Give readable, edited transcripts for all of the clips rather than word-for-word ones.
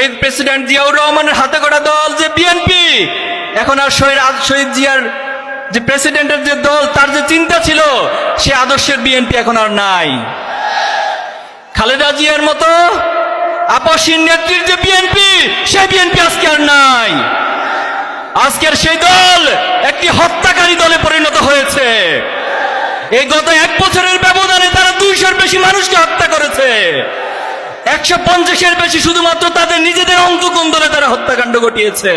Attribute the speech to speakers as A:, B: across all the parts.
A: শহীদ president Ziaur রহমানের হাতে গড়া দল যে বিএনপি, এখন আর শহীদ জিয়ার যে প্রেসিডেন্টের যে দল, তার যে চিন্তা ছিল, সে আদর্শের বিএনপি এখন আর নাই। খালেদা জিয়ার মতো আপসহীন নেত্রীর যে বিএনপি, সেই বিএনপি আজকে আর নাই। আজকের সেই দল একটি হত্যাকারী দলে পরিণত হয়েছে। এই গত 1 বছরের ব্যবধানে তারা 200-র বেশি মানুষকে হত্যা করেছে। 150-এর বেশি শুধুমাত্র তাদের নিজেদের অন্তঃকন্দলে তারা হত্যাকাণ্ড ঘটিয়েছে।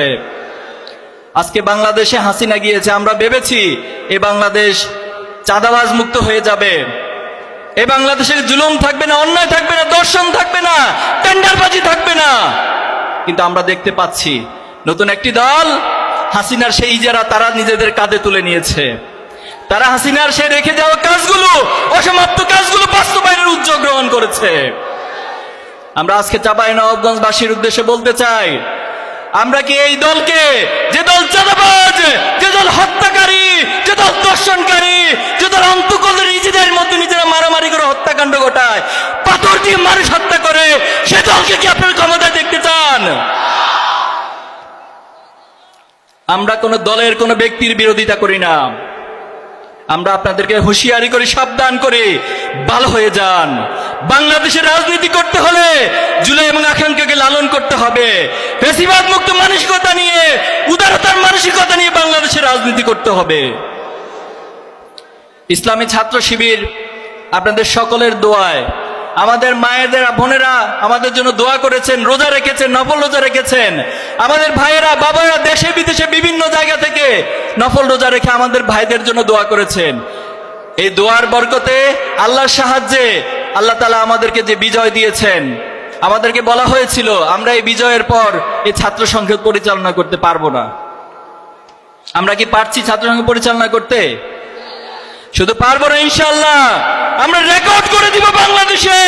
A: আজকে বাংলাদেশে হাসিনা গিয়েছে, আমরা ভেবেছি এই বাংলাদেশ চাঁদাবাজ মুক্ত হয়ে যাবে, এই বাংলাদেশে জুলুম থাকবে না, অন্যায় থাকবে না, দর্শন থাকবে না, টেন্ডারবাজি থাকবে না। কিন্তু আমরা দেখতে পাচ্ছি নতুন একটি দল হাসিনার সেই ইজারা তারা নিজেদের কাঁধে তুলে নিয়েছে। তারা হাসিনার সেই রেখে যাওয়া কাজগুলো, অসমাপ্ত কাজগুলো বাস্তবায়নের উদ্যোগ গ্রহণ করেছে। আমরা আজকে চাঁপাইনবাবগঞ্জবাসীর উদ্দেশ্যে বলতে চাই, আমরা কি এই দলকে, যে দল চাঁদাবাজ, যে দল হত্যাকারী, যে দল দর্শনকারী, যে দল অন্তঃকন্দলে নিজেদের মধ্যে নিজেরা মারামারি করে হত্যাকাণ্ড ঘটায়, পাথর দিয়ে মানুষ হত্যা করে, সে দলকে কি আপনার ক্ষমতায় দেখতে চান? আমরা কোন দলের কোন ব্যক্তির বিরোধিতা করি না। আমরা আপনাদেরকে হুঁশিয়ারি করি, সাবধান করি, ভালো হয়ে যান। বাংলাদেশের রাজনীতি করতে হলে জুলাই এবং আকাঙ্ক্ষাকে লালন করতে হবে। ফ্যাসিবাদ মুক্ত মানসিকতা নিয়ে, উদারতার মানসিকতা নিয়ে বাংলাদেশের রাজনীতি করতে হবে। ইসলামী ছাত্র শিবির আপনাদের সকলের দোয়ায়, আমাদের মায়েদের বোনেরা আমাদের জন্য দোয়া করেছেন, রোজা রেখেছেন, নফল রোজা রেখেছেন। আমাদের ভাইয়েরা বাবারা দেশে বিদেশে বিভিন্ন জায়গা থেকে নফল রোজা রেখে আমাদের ভাইদের জন্য দোয়া করেছেন। এই দোয়ার বরকতে, আল্লাহর সাহায্যে আল্লাহ তাআলা আমাদেরকে যে বিজয় দিয়েছেন, আমাদেরকে বলা হয়েছিল আমরা এই বিজয়ের পর এই ছাত্র সংসদ পরিচালনা করতে পারবো না। আমরা কি পারছি ছাত্র সংসদ পরিচালনা করতে? শুধু পারবো না, ইনশাআল্লাহ আমরা রেকর্ড করে দিব বাংলাদেশে।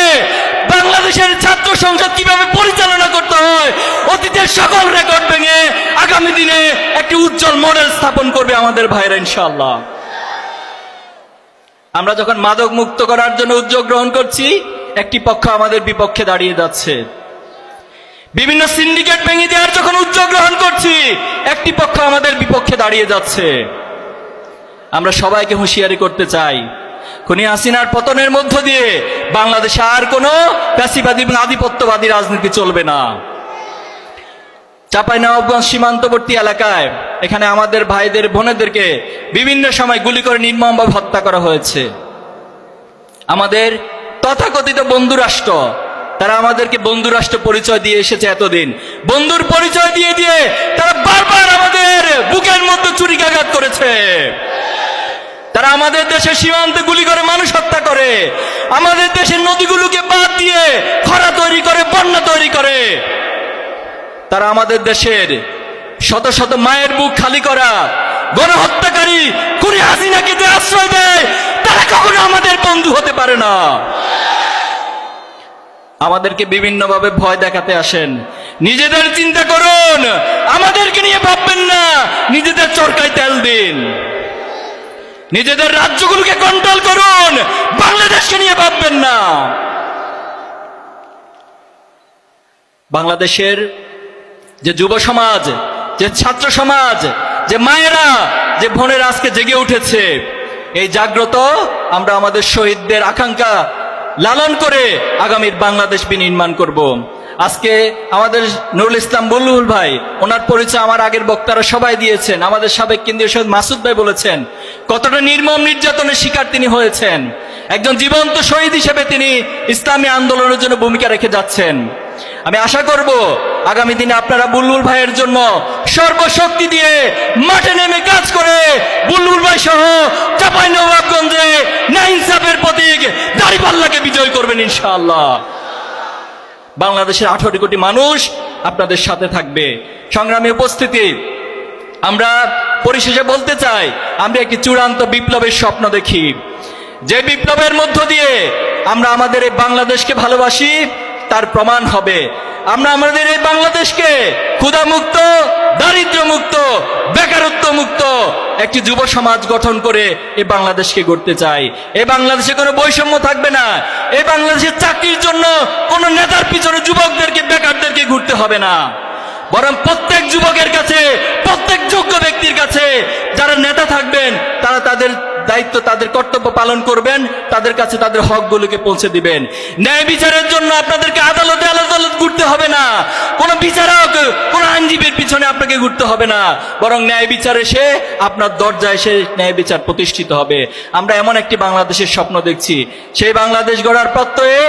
A: বাংলাদেশের ছাত্র সংসদ কিভাবে পরিচালনা করতে হয়, অতীতের সকল রেকর্ড ভেঙে আগামী দিনে একটি উজ্জ্বল মডেল স্থাপন করবে আমাদের ভাইরা, ইনশাআল্লাহ। আমরা যখন মাদক মুক্ত করার জন্য উদ্যোগ গ্রহণ করছি, একটি পক্ষ আমাদের বিপক্ষে দাঁড়িয়ে যাচ্ছে। বিভিন্ন সিন্ডিকেট ভেঙে দেওয়ার যখন উদ্যোগ গ্রহণ করছি, একটি পক্ষ আমাদের বিপক্ষে দাঁড়িয়ে যাচ্ছে। আমরা সবাইকে হুঁশিয়ারি করতে চাই, খুনি হাসিনার পতনের মধ্য দিয়ে বাংলাদেশে আর কোনো ফ্যাসিবাদী এবং আধিপত্যবাদী রাজনীতি চলবে না। চাঁপাইনবাবগঞ্জ সীমান্তবর্তী এলাকায় এখানে আমাদের ভাইদের বোনেদেরকে বিভিন্ন সময় গুলি করে নির্মমভাবে হত্যা করা হয়েছে। আমাদের তথাকথিত বন্ধুরাষ্ট্র, তারা আমাদেরকে বন্ধুরাষ্ট্র পরিচয় দিয়ে এসেছে এতদিন। বন্ধুর পরিচয় দিয়ে দিয়ে তারা বারবার আমাদের বুকের মধ্যে ছুরিকাঘাত করেছে। তারা আমাদের দেশের সীমান্তে গুলি করে মানুষ হত্যা করে, আমাদের দেশের নদীগুলোকে বাদ দিয়ে খরা তৈরি করে, বন্যা তৈরি করে। তারা আমাদের দেশের শত শত মায়ের বুক খালি করা গণহত্যাকারী খুনি হাসিনাকে যে আশ্রয় দেয়, তারা কখনো আমাদের বন্ধু হতে পারে না। আমাদেরকে বিভিন্নভাবে ভয় দেখাতে আসেন। নিজেদের চিন্তা করুন, আমাদেরকে নিয়ে ভাববেন না। নিজেদের চরকায় তেল দিন, নিজেদের রাজ্যগুলোকে কন্ট্রোল করুন, বাংলাদেশকে নিয়ে ভাববেন না। বাংলাদেশের যে যুব সমাজ, যে ছাত্র সমাজ, যে মায়েরা, যে বোনেরা আজকে জেগে উঠেছে, এই জাগ্রত আমরা আমাদের শহীদদের আকাঙ্ক্ষা লালন করে আগামীর বাংলাদেশ বিনির্মাণ করব। আজকে আমাদের নুরুল ইসলাম বুলবুল ভাই, ওনার পরিচয় আমার আগের বক্তারা সবাই দিয়েছেন। আমাদের সাবেক কেন্দ্রীয় শহীদ মাসুদ ভাই বলেছেন কতটা নির্মম নির্যাতনের শিকার তিনি হয়েছেন। একজন জীবন্ত শহীদ হিসেবে তিনি ইসলামী আন্দোলনের জন্য ভূমিকা রেখে যাচ্ছেন। আমি আশা করব আগামী দিনে আপনারা বুলবুল ভাইয়ের জন্য সর্বশক্তি দিয়ে মাঠে নেমে কাজ করে বুলবুল ভাই সহ চাঁপাইনবাবগঞ্জে ন্যায় ইনসাফের প্রতীক দাঁড়িপাল্লাকে বিজয় করবেন, ইনশাআল্লাহ। বাংলাদেশের 18 কোটি মানুষ আপনাদের সাথে থাকবে। সংগ্রামী উপস্থিতি, আমরা পরিশেষে বলতে চাই, আমরা একটি চূড়ান্ত বিপ্লবের স্বপ্ন দেখি, যে বিপ্লবের মধ্য দিয়ে আমরা আমাদের এই বাংলাদেশকে ভালোবাসি তার প্রমাণ হবে। আমরা আমাদের এই বাংলাদেশকে ক্ষুধামুক্ত, দারিদ্র্যমুক্ত, বেকারত্ব মুক্ত একটি যুব সমাজ গঠন করে এই বাংলাদেশকে গড়তে চাই। এই বাংলাদেশে কোনো বৈষম্য থাকবে না। এই বাংলাদেশের চাকরির জন্য কোনো নেতার পিছনে যুবকদেরকে, বেকারদেরকে ঘুরতে হবে না, বরং প্রত্যেক যুবকের কাছে, প্রত্যেক যোগ্য ব্যক্তির কাছে যারা নেতা থাকবেন তারা তাদের দায়িত্ব, তাদের কর্তব্য পালন করবেন, তাদের কাছে তাদের হকগুলোকে পৌঁছে দিবেন। ন্যায় বিচারের জন্য আপনাদেরকে আদালতে আদালত ঘুরতে হবে না, কোন বিচারক, কোন আইনজীবীর পিছনে আপনাকে ঘুরতে হবে না, বরং ন্যায় বিচার এসে আপনার দরজায় এসে ন্যায় বিচার প্রতিষ্ঠিত হবে। আমরা এমন একটি বাংলাদেশের স্বপ্ন দেখছি। সেই বাংলাদেশ গড়ার প্রত্যয়ে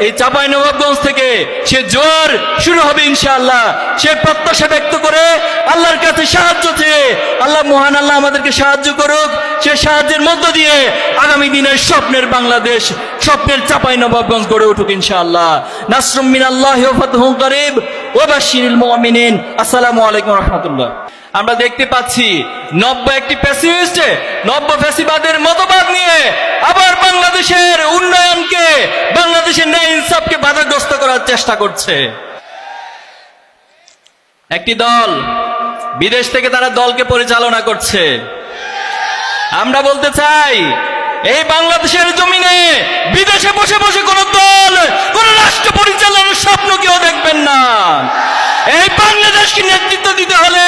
A: এই চাঁপাইনবাবগঞ্জ থেকে সে জোয়ার শুরু হবে ইনশাআল্লাহ। সে প্রত্যাশা ব্যক্ত করে আল্লাহর কাছে সাহায্য চেয়ে, আল্লাহ, মহান আল্লাহ আমাদেরকে সাহায্য করুক। সে সাহায্যের মধ্য দিয়ে আগামী দিনের স্বপ্নের বাংলাদেশ, স্বপ্নের চাঁপাইনবাবগঞ্জ গড়ে উঠুক ইনশাআল্লাহ। নাসরুম মিনাল্লাহি ওয়া ফাতহুন করিব ওয়া বাশশিরিল মুমিনিন। আসসালামু আলাইকুম ওয়া রাহমাতুল্লাহ। আমরা দেখতে পাচ্ছি নব্য একটি ফ্যাসিস্ট, নব্য ফ্যাসিবাদের মতবাদ নিয়ে আবার বাংলাদেশের উন্নয়নকে, বাংলাদেশের ন্যায় ইনসাফকে বাধাগ্রস্ত করার চেষ্টা করছে। একটি দল, বিদেশ থেকে তারা দলকে পরিচালনা করছে। আমরা বলতে চাই, এই বাংলাদেশের জমিনে বিদেশে বসে বসে কোন দল, কোন রাষ্ট্র পরিচালনার স্বপ্ন কেউ দেখবেন না। এই বাংলাদেশকে নেতৃত্ব দিতে হলে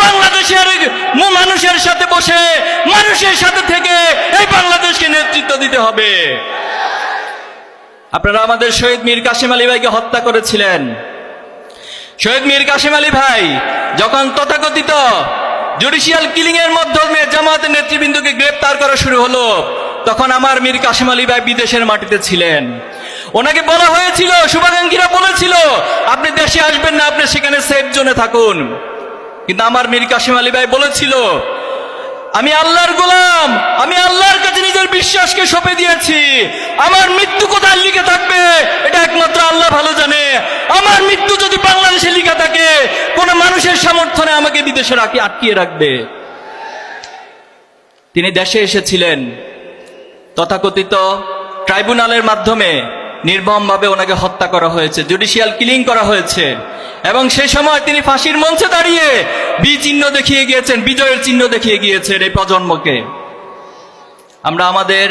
A: বাংলাদেশের মানুষের সাথে বসে, মানুষের সাথে থেকে এই বাংলাদেশকে নেতৃত্ব দিতে হবে। আপনারা আমাদের শহীদ মীর কাসেম আলী ভাইকে হত্যা করেছিলেন। শহীদ মীর কাসেম আলী ভাই যখন তথাকথিত জুডিশিয়াল কিলিং এর মাধ্যমে জামায়াতের নেতৃবৃন্দকে গ্রেফতার করা শুরু হলো, তখন আমার মীর কাসেম আলী ভাই বিদেশের মাটিতে ছিলেন। ওনাকে বলা হয়েছিল, শুভাকাঙ্ক্ষীরা বলেছিল, আপনি দেশে আসবেন না, আপনি সেখানে সেফ জোনে থাকুন। কিন্তু আমার মীর কাসেম আলী ভাই বলেছিল, আমি আল্লাহর গোলাম, আমি আল্লাহর কাছে নিজের বিশ্বাসকে সঁপে দিয়েছি। আমার মৃত্যু কোথায় লিখে থাকবে এটা একমাত্র আল্লাহ ভালো জানে। আমার মৃত্যু যদি বাংলাদেশে লিখা থাকে, কোন মানুষের সমর্থনে আমাকে বিদেশে আটকিয়ে রাখবে। তিনি দেশে এসেছিলেন, তথাকথিত ট্রাইব্যুনালের মাধ্যমে নির্মমভাবে ওনাকে হত্যা করা হয়েছে, জুডিশিয়াল কিলিং করা হয়েছে। এবং সেই সময় তিনি ফাঁসির মঞ্চে দাঁড়িয়ে চিহ্ন দেখিয়ে গিয়েছেন, বিজয়ের চিহ্ন দেখিয়ে গিয়েছেন এই প্রজন্মকে। আমরা আমাদের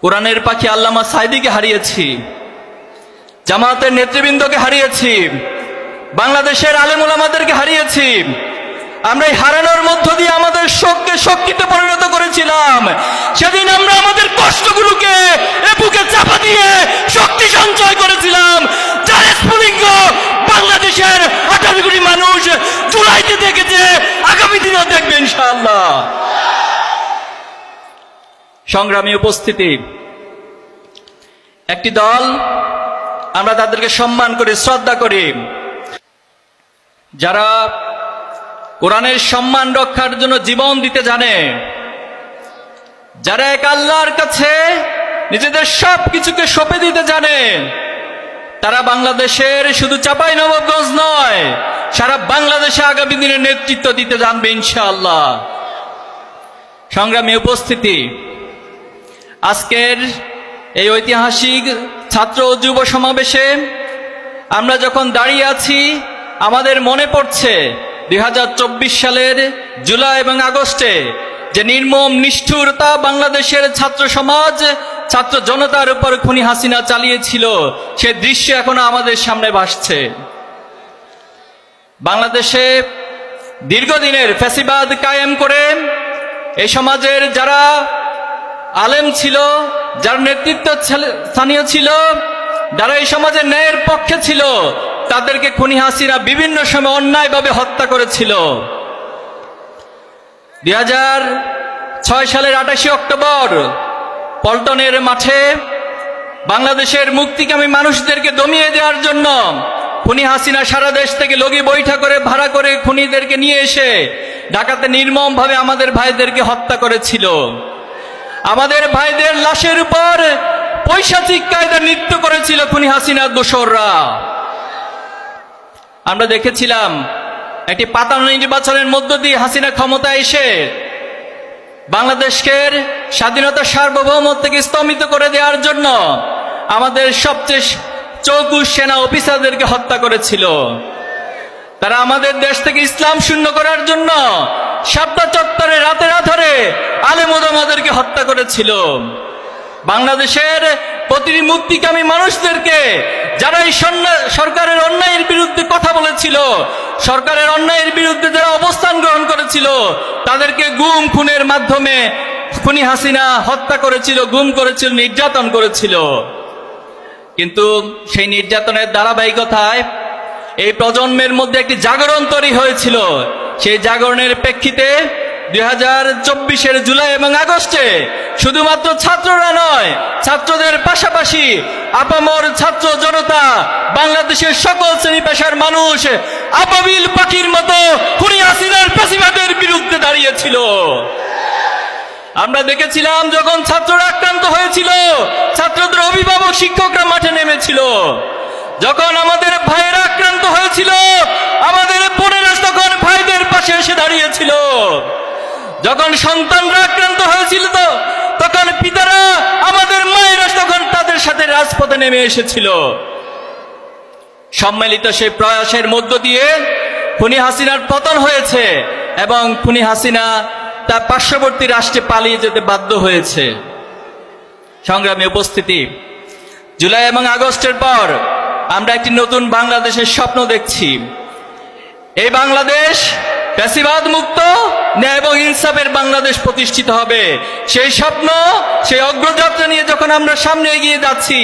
A: কোরআনের পাখি আল্লামা সাইদিকে হারিয়েছি, জামায়াতের নেতৃবৃন্দকে হারিয়েছি, বাংলাদেশের আলেম ওলামাদেরকে হারিয়েছি। আমরা এই হারানোর মধ্য দিয়ে আমাদের শোককে শক্তিতে পরিণত করেছিলাম। সেদিন আমরা আমাদের কষ্টগুলোকে বুকে চাপা দিয়ে শক্তি সঞ্চয় করেছিলাম, যার স্ফুলিঙ্গ বাংলাদেশের 18 কোটি মানুষ জুলাইতে দেখেছে, আগামী দিনেও দেখবে ইনশাআল্লাহ। সংগ্রামী উপস্থিতি, একটি দল, আমরা তাদেরকে সম্মান করি, শ্রদ্ধা করি, যারা কোরআনের সম্মান রক্ষার জন্য জীবন দিতে জানে, যারা এক আল্লাহর কাছে নিজেদের সব কিছুকে সঁপে দিতে জানে, তারা বাংলাদেশের শুধু চাঁপাইনবাবগঞ্জ নয়, সারা বাংলাদেশে আগামী দিনে নেতৃত্ব দিতে জানবে ইনশাআল্লাহ। সংগ্রামী উপস্থিতি, আজকের এই ঐতিহাসিক ছাত্র ও যুব সমাবেশে আমরা যখন দাঁড়িয়ে আছি, আমাদের মনে পড়ছে 2024 সালের জুলাই এবং আগস্টে যে নির্মম নিষ্ঠুরতা বাংলাদেশের ছাত্র সমাজ, ছাত্র জনতার উপর খুনি হাসিনা চালিয়েছিল, সে দৃশ্য এখনো আমাদের সামনে ভাসছে। বাংলাদেশে দীর্ঘদিনের ফ্যাসিবাদ কায়েম করে এই সমাজের যারা আলেম ছিল, যার নেতৃত্ব স্থানীয় ছিল, যারা এই সমাজের ন্যায়ের পক্ষে ছিল, তাদেরকে খুনি হাসিনা বিভিন্ন সময় অন্যায়ভাবে হত্যা করেছিল। 2006 সালের 28 অক্টোবর পল্টনের মাঠে বাংলাদেশের মুক্তিকামী মানুষদেরকে দমিয়ে দেওয়ার জন্য খুনি হাসিনা সারা দেশ থেকে লগি বৈঠা করে ভাড়া করে খুনিদেরকে নিয়ে এসে ঢাকাতে নির্মমভাবে আমাদের ভাইদেরকে হত্যা করেছিল। আমাদের ভাইদের লাশের উপর পৈশাচিক কায়দায় নৃত্য করেছিল খুনি হাসিনার দোসররা। আমরা দেখেছিলাম একটি পাতানো নির্বাচনের মধ্য দিয়ে হাসিনা ক্ষমতায় এসে বাংলাদেশের স্বাধীনতা সার্বভৌমত্বকে স্তম্ভিত করে দেওয়ার জন্য আমাদের সবচেয়ে চৌকুশ সেনা অফিসারদেরকে হত্যা করেছিল। তারা আমাদের দেশ থেকে ইসলাম শূন্য করার জন্য শাপলা চত্বরে রাতের আধারে আলেম ওলামাদেরকে হত্যা করেছিল। বাংলাদেশের প্রতিটি মুক্তিকামী মানুষদেরকে যারা এই সরকারের অন্যায়ের বিরুদ্ধে কথা বলেছিল, সরকারের অন্যায়ের বিরুদ্ধে যারা অবস্থান গ্রহণ করেছিল, তাদেরকে গুম খুনের মাধ্যমে খুনি হাসিনা হত্যা করেছিল, গুম করেছিল, নির্যাতন করেছিল। কিন্তু সেই নির্যাতনের ধারাবাহিকতায় এই প্রজন্মের মধ্যে একটি জাগরণ তৈরি হয়েছিল। সেই জাগরণের প্রেক্ষিতে 2024-এর জুলাই এবং আগস্টে শুধুমাত্র ছাত্ররা নয়, ছাত্রদের পাশাপাশি আপামর ছাত্র জনতা, বাংলাদেশের সকল শ্রেণী পেশার মানুষ আবাবিল পাখির মতো খুনি হাসিনার ফ্যাসিবাদের বিরুদ্ধে দাঁড়িয়েছিল। আমরা দেখেছিলাম যখন ছাত্ররা আক্রান্ত হয়েছিল, ছাত্রদের অভিভাবক শিক্ষকরা মাঠে নেমেছিল। যখন আমাদের ভাইয়েরা আক্রান্ত হয়েছিল, আমাদের বোনেরা তখন ভাইদের পাশে এসে দাঁড়িয়েছিল। যখন সন্তানরা আক্রান্ত হয়েছিল তখন পিতারা, আমাদের মায়েরা তখন তাদের সাথে রাজপথে নেমে এসেছিল। সম্মিলিত সেই প্রয়াসের মধ্য দিয়ে খুনি হাসিনার পতন হয়েছে এবং খুনি হাসিনা তার পার্শ্ববর্তী রাষ্ট্রে পালিয়ে যেতে বাধ্য হয়েছে। সংগ্রামী উপস্থিতি, জুলাই এবং আগস্টের পর আমরা একটি নতুন বাংলাদেশের স্বপ্ন দেখছি। এই বাংলাদেশ ফ্যাসিবাদ মুক্ত, ন্যায় এবং ইনসাফের বাংলাদেশ প্রতিষ্ঠিত হবে। সেই স্বপ্ন, সেই অগ্রযাত্রা নিয়ে যখন আমরা সামনে এগিয়ে যাচ্ছি,